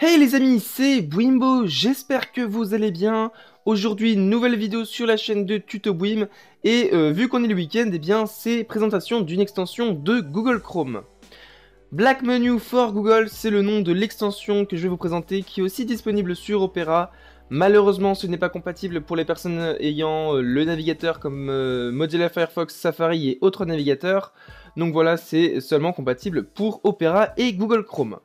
Hey les amis, c'est Bwimbo, j'espère que vous allez bien. Aujourd'hui, nouvelle vidéo sur la chaîne de Tuto Bwim. Et vu qu'on est le week-end, eh bien c'est présentation d'une extension de Google Chrome. Black Menu for Google, c'est le nom de l'extension que je vais vous présenter, qui est aussi disponible sur Opera. Malheureusement, ce n'est pas compatible pour les personnes ayant le navigateur comme Mozilla Firefox, Safari et autres navigateurs. Donc voilà, c'est seulement compatible pour Opera et Google Chrome.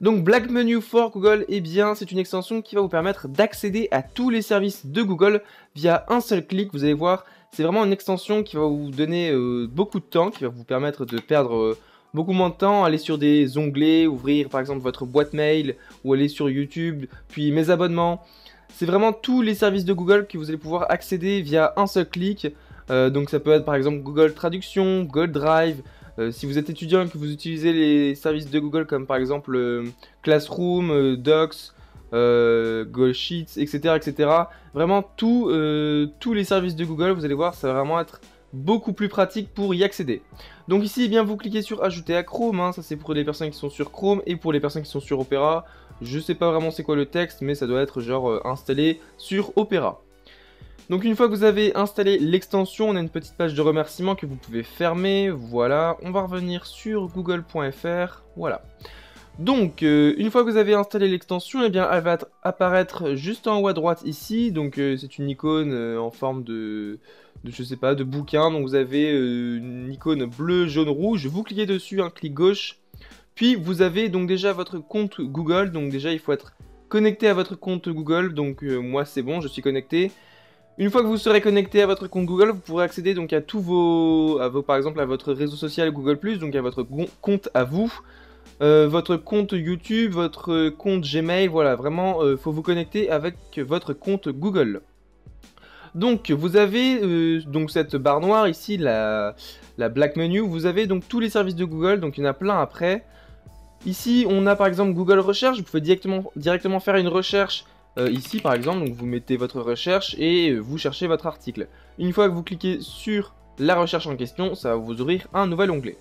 Donc Black Menu for Google, eh bien c'est une extension qui va vous permettre d'accéder à tous les services de Google via un seul clic. Vous allez voir, c'est vraiment une extension qui va vous donner beaucoup de temps, qui va vous permettre de perdre beaucoup moins de temps, aller sur des onglets, ouvrir par exemple votre boîte mail, ou aller sur YouTube, puis mes abonnements. C'est vraiment tous les services de Google que vous allez pouvoir accéder via un seul clic. Donc ça peut être par exemple Google Traduction, Google Drive. Si vous êtes étudiant et que vous utilisez les services de Google comme par exemple Classroom, Docs, Google Sheets, etc. Vraiment tous les services de Google, vous allez voir, ça va vraiment être beaucoup plus pratique pour y accéder. Donc ici, eh bien, vous cliquez sur ajouter à Chrome, hein, ça c'est pour les personnes qui sont sur Chrome et pour les personnes qui sont sur Opera. Je sais pas vraiment c'est quoi le texte, mais ça doit être genre installé sur Opera. Donc une fois que vous avez installé l'extension, on a une petite page de remerciement que vous pouvez fermer. Voilà, on va revenir sur google.fr. Voilà. Donc une fois que vous avez installé l'extension, eh bien elle va apparaître juste en haut à droite ici. Donc c'est une icône en forme je sais pas, de bouquin. Donc vous avez une icône bleu, jaune, rouge. Vous cliquez dessus, un clic gauche. Puis vous avez donc déjà votre compte Google. Donc déjà il faut être connecté à votre compte Google. Donc moi c'est bon, je suis connecté. Une fois que vous serez connecté à votre compte Google, vous pourrez accéder donc à tous par exemple à votre réseau social Google+, donc à votre compte à vous, votre compte YouTube, votre compte Gmail, voilà, vraiment, faut vous connecter avec votre compte Google. Donc vous avez donc cette barre noire ici, la Black Menu, vous avez donc tous les services de Google, donc il y en a plein après. Ici on a par exemple Google Recherche, vous pouvez directement faire une recherche. Ici par exemple, donc vous mettez votre recherche et vous cherchez votre article. Une fois que vous cliquez sur la recherche en question, ça va vous ouvrir un nouvel onglet.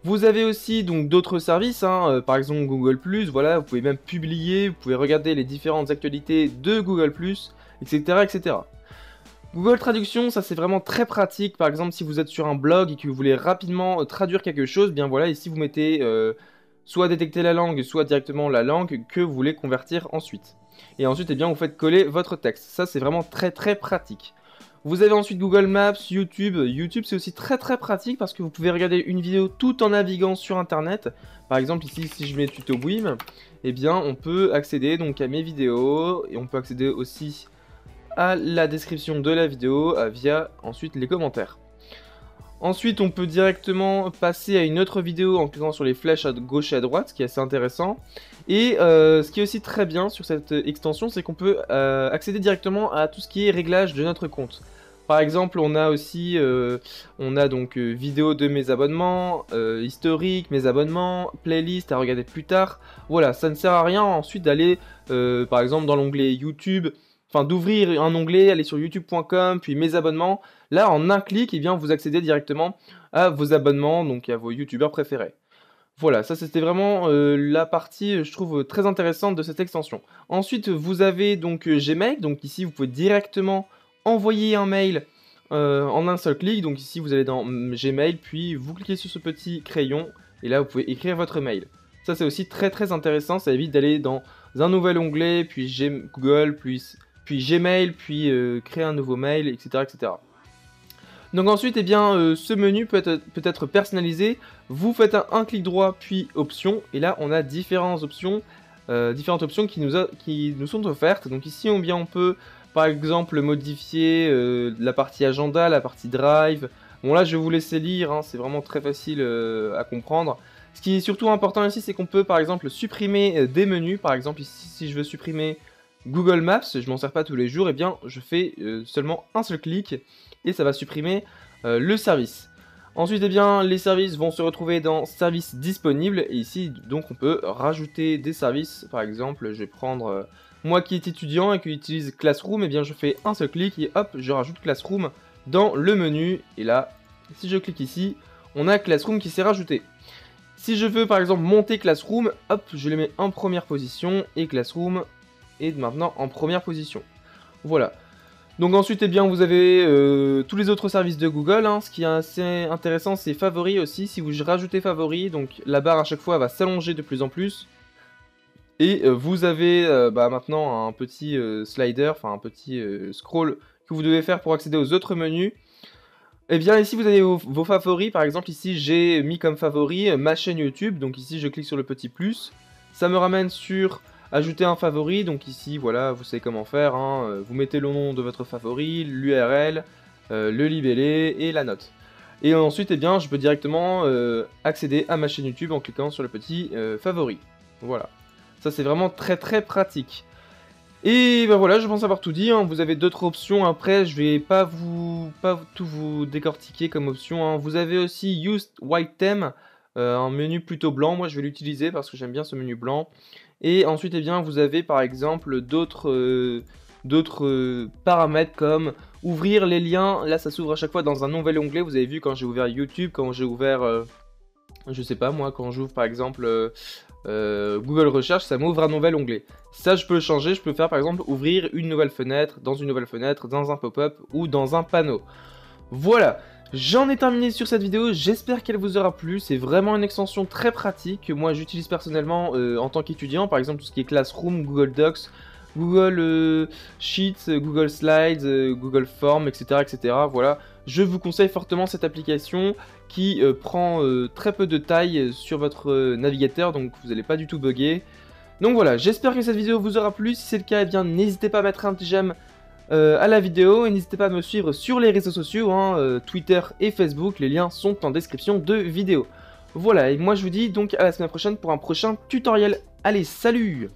Vous avez aussi donc d'autres services, hein, par exemple Google+, voilà, vous pouvez même publier, vous pouvez regarder les différentes actualités de Google+, etc. Google Traduction, ça c'est vraiment très pratique. Par exemple, si vous êtes sur un blog et que vous voulez rapidement traduire quelque chose, bien voilà, ici vous mettez soit détecter la langue, soit directement la langue que vous voulez convertir ensuite. Et ensuite, eh bien, vous faites coller votre texte. Ça, c'est vraiment très pratique. Vous avez ensuite Google Maps, YouTube. YouTube, c'est aussi très pratique parce que vous pouvez regarder une vidéo tout en naviguant sur Internet. Par exemple, ici, si je mets Tuto Bwim, eh bien, on peut accéder donc à mes vidéos et on peut accéder aussi à la description de la vidéo via ensuite les commentaires. Ensuite, on peut directement passer à une autre vidéo en cliquant sur les flèches à gauche et à droite, ce qui est assez intéressant. Et ce qui est aussi très bien sur cette extension, c'est qu'on peut accéder directement à tout ce qui est réglage de notre compte. Par exemple, on a aussi donc vidéo de mes abonnements, historique, mes abonnements, playlist à regarder plus tard. Voilà, ça ne sert à rien ensuite d'aller par exemple dans l'onglet YouTube, enfin d'ouvrir un onglet, aller sur youtube.com, puis mes abonnements. Là, en un clic, eh bien, vous accédez directement à vos abonnements, donc à vos youtubeurs préférés. Voilà, ça c'était vraiment la partie, je trouve, très intéressante de cette extension. Ensuite, vous avez donc Gmail, donc ici vous pouvez directement envoyer un mail en un seul clic. Donc ici vous allez dans Gmail, puis vous cliquez sur ce petit crayon, et là vous pouvez écrire votre mail. Ça c'est aussi très intéressant, ça évite d'aller dans un nouvel onglet, puis Google, puis Gmail, puis créer un nouveau mail, etc. Donc ensuite, eh bien, ce menu peut être personnalisé. Vous faites un clic droit, puis options. Et là, on a différentes options qui nous sont offertes. Donc ici, on peut, par exemple, modifier la partie agenda, la partie drive. Bon là, je vais vous laisser lire, hein, c'est vraiment très facile à comprendre. Ce qui est surtout important ici, c'est qu'on peut, par exemple, supprimer des menus. Par exemple, ici, si je veux supprimer Google Maps, je m'en sers pas tous les jours, et bien je fais seulement un seul clic et ça va supprimer le service. Ensuite, eh bien, les services vont se retrouver dans services disponibles, et ici donc on peut rajouter des services. Par exemple, je vais prendre moi qui est étudiant et qui utilise Classroom, et bien je fais un seul clic et hop, je rajoute Classroom dans le menu, et là, si je clique ici, on a Classroom qui s'est rajouté. Si je veux par exemple monter Classroom, hop, je les mets en première position et Classroom est maintenant en première position. Voilà. Donc ensuite, eh bien, vous avez tous les autres services de Google. Hein. Ce qui est assez intéressant, c'est favoris aussi. Si vous rajoutez favoris, donc la barre à chaque fois va s'allonger de plus en plus. Et vous avez maintenant un petit slider, enfin un petit scroll que vous devez faire pour accéder aux autres menus. Et bien ici vous avez vos favoris, par exemple ici j'ai mis comme favori ma chaîne YouTube, donc ici je clique sur le petit plus. Ça me ramène sur ajouter un favori, donc ici voilà vous savez comment faire, hein. Vous mettez le nom de votre favori, l'URL, le libellé et la note. Et ensuite eh bien je peux directement accéder à ma chaîne YouTube en cliquant sur le petit favori. Voilà. Ça c'est vraiment très pratique. Et ben voilà, je pense avoir tout dit, hein. Vous avez d'autres options, après je vais pas tout vous décortiquer comme option, hein. Vous avez aussi Use White Theme, un menu plutôt blanc, moi je vais l'utiliser parce que j'aime bien ce menu blanc. Et ensuite eh bien vous avez par exemple d'autres paramètres comme ouvrir les liens, là ça s'ouvre à chaque fois dans un nouvel onglet. Vous avez vu quand j'ai ouvert YouTube, quand j'ai ouvert je sais pas moi, quand j'ouvre par exemple Google Recherche, ça m'ouvre un nouvel onglet. Ça je peux le changer, je peux faire par exemple ouvrir une nouvelle fenêtre, dans un pop-up ou dans un panneau. Voilà, j'en ai terminé sur cette vidéo, j'espère qu'elle vous aura plu. C'est vraiment une extension très pratique que moi j'utilise personnellement en tant qu'étudiant, par exemple tout ce qui est Classroom, Google Docs, Google Sheets, Google Slides, Google Forms, etc. Voilà, je vous conseille fortement cette application qui prend très peu de taille sur votre navigateur, donc vous n'allez pas du tout bugger. Donc voilà, j'espère que cette vidéo vous aura plu. Si c'est le cas, eh bien n'hésitez pas à mettre un petit j'aime à la vidéo et n'hésitez pas à me suivre sur les réseaux sociaux, hein, Twitter et Facebook, les liens sont en description de vidéo. Voilà, et moi je vous dis donc à la semaine prochaine pour un prochain tutoriel. Allez, salut!